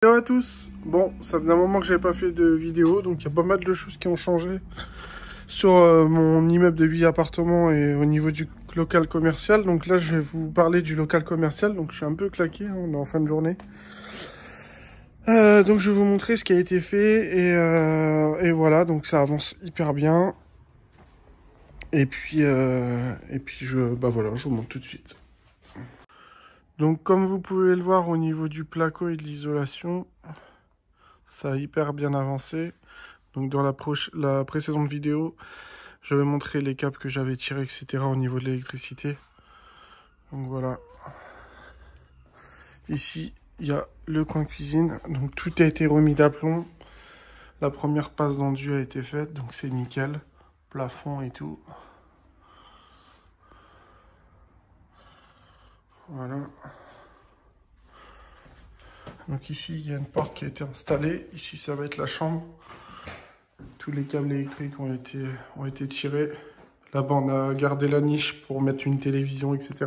Hello à tous. Bon, ça faisait un moment que j'avais pas fait de vidéo, donc il y a pas mal de choses qui ont changé sur mon immeuble de 8 appartements et au niveau du local commercial. Donc là, je vais vous parler du local commercial. Donc je suis un peu claqué, hein, on est en fin de journée. Donc je vais vous montrer ce qui a été fait et voilà. Donc ça avance hyper bien. Et puis voilà, je vous montre tout de suite. Donc comme vous pouvez le voir au niveau du placo et de l'isolation, ça a hyper bien avancé. Donc dans la précédente vidéo, j'avais montré les câbles que j'avais tirés, etc. au niveau de l'électricité. Donc voilà. Ici, il y a le coin cuisine. Donc tout a été remis d'aplomb. La première passe d'enduit a été faite, donc c'est nickel. Plafond et tout. Voilà. Donc ici, il y a une porte qui a été installée. Ici, ça va être la chambre. Tous les câbles électriques ont été tirés. Là-bas, on a gardé la niche pour mettre une télévision, etc.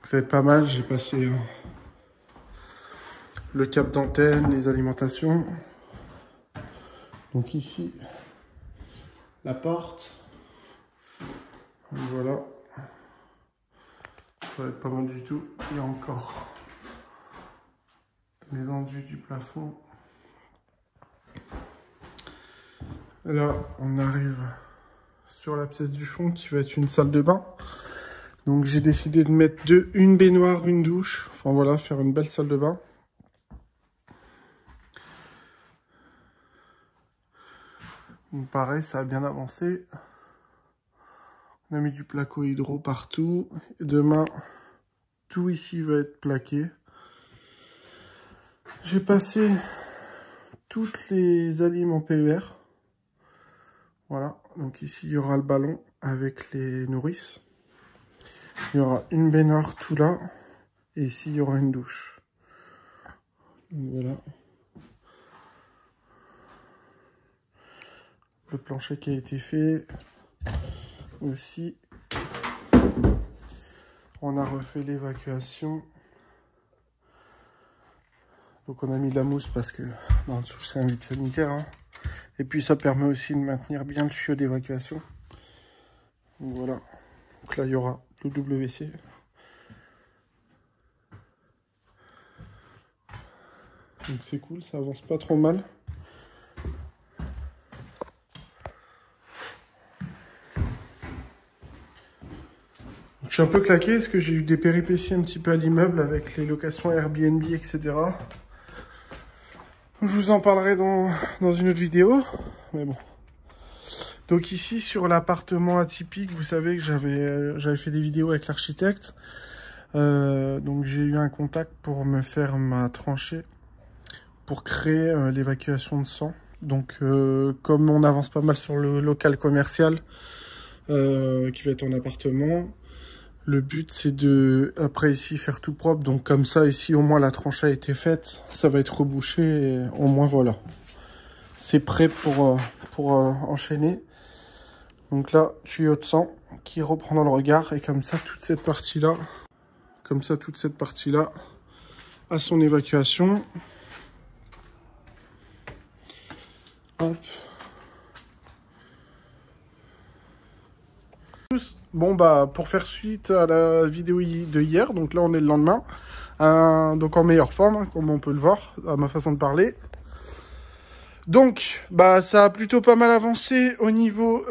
Ça va être pas mal. J'ai passé le câble d'antenne, les alimentations. Donc ici, la porte. Voilà. Ça va être pas mal du tout. Il y a encore les enduits du plafond. Là, on arrive sur la pièce du fond qui va être une salle de bain. Donc j'ai décidé de mettre une baignoire, une douche. Enfin voilà, faire une belle salle de bain. Donc pareil, ça a bien avancé. On a mis du placo hydro partout. Et demain, tout ici va être plaqué. J'ai passé toutes les alimes en PER. Voilà, donc ici il y aura le ballon avec les nourrices. Il y aura une baignoire tout là. Et ici il y aura une douche. Donc voilà. Le plancher qui a été fait. Aussi. On a refait l'évacuation. Donc on a mis de la mousse parce que en dessous c'est un vide sanitaire. Hein. Et puis ça permet aussi de maintenir bien le tuyau d'évacuation. Donc voilà. Donc là il y aura le WC. Donc c'est cool, ça avance pas trop mal. Donc, je suis un peu claqué parce que j'ai eu des péripéties un petit peu à l'immeuble avec les locations Airbnb, etc. Je vous en parlerai dans une autre vidéo. Mais bon. Donc ici sur l'appartement atypique, vous savez que j'avais fait des vidéos avec l'architecte. Donc j'ai eu un contact pour me faire ma tranchée pour créer l'évacuation de sang. Donc comme on avance pas mal sur le local commercial qui va être en appartement, le but c'est de après ici faire tout propre. Donc comme ça ici au moins la tranchée a été faite, ça va être rebouché et au moins voilà. C'est prêt pour enchaîner. Donc là, tuyau de sang qui reprend dans le regard et comme ça toute cette partie-là a son évacuation. Hop. Bon bah pour faire suite à la vidéo de hier, donc là on est le lendemain, donc en meilleure forme, hein, comme on peut le voir à ma façon de parler. Donc bah ça a plutôt pas mal avancé au niveau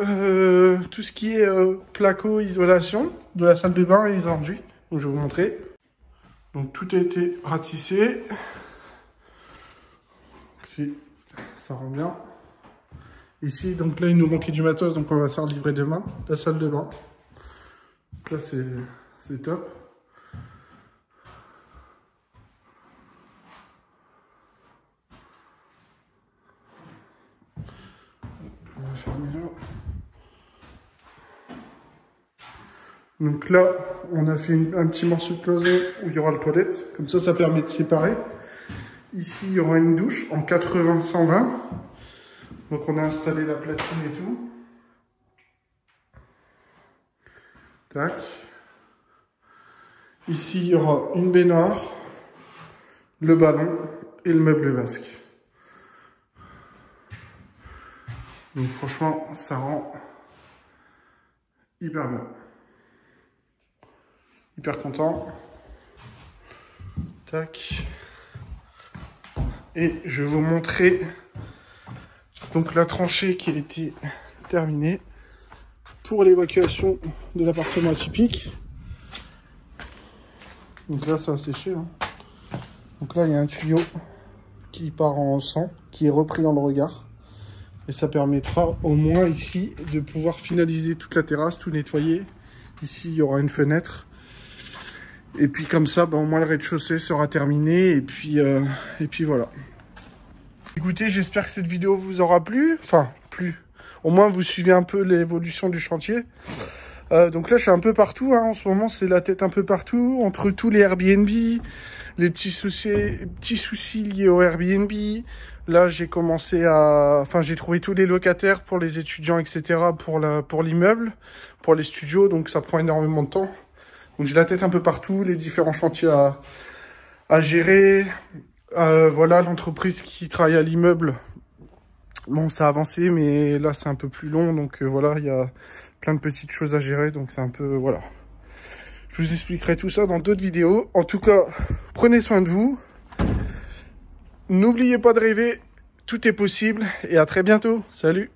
tout ce qui est placo, isolation de la salle de bain et les enduits. Donc je vais vous montrer. Donc tout a été ratissé. Si ça rend bien. Ici, donc là, il nous manquait du matos, donc on va s'en livrer demain, la salle de bain. Donc là, c'est top. On va fermer là. Donc là, on a fait un petit morceau de cloison où il y aura le toilette. Comme ça permet de séparer. Ici, il y aura une douche en 80-120. Donc on a installé la platine et tout. Tac. Ici, il y aura une baignoire. le ballon et le meuble vasque. Donc franchement, ça rend hyper bien. Hyper content. Tac. Et je vais vous montrer donc la tranchée qui a été terminée pour l'évacuation de l'appartement atypique. Donc là, ça va sécher. Hein. Donc là, il y a un tuyau qui part en sang, qui est repris dans le regard. Et ça permettra au moins ici de pouvoir finaliser toute la terrasse, tout nettoyer. Ici, il y aura une fenêtre. Et puis comme ça, au moins le rez-de-chaussée sera terminé. Et puis voilà. Écoutez, j'espère que cette vidéo vous aura plu. Enfin, plu. Au moins, vous suivez un peu l'évolution du chantier. Donc là, je suis un peu partout. Hein. En ce moment, c'est la tête un peu partout. Entre tous les Airbnb, les petits soucis liés au Airbnb. Là, j'ai commencé à... Enfin, j'ai trouvé tous les locataires pour les étudiants, etc. pour l'immeuble, pour les studios. Donc, ça prend énormément de temps. Donc, j'ai la tête un peu partout. Les différents chantiers à gérer. Voilà, l'entreprise qui travaille à l'immeuble. Bon, ça a avancé, mais là, c'est un peu plus long. Donc, voilà, il y a plein de petites choses à gérer. Donc, c'est un peu... Voilà. Je vous expliquerai tout ça dans d'autres vidéos. En tout cas, prenez soin de vous. N'oubliez pas de rêver. Tout est possible. Et à très bientôt. Salut!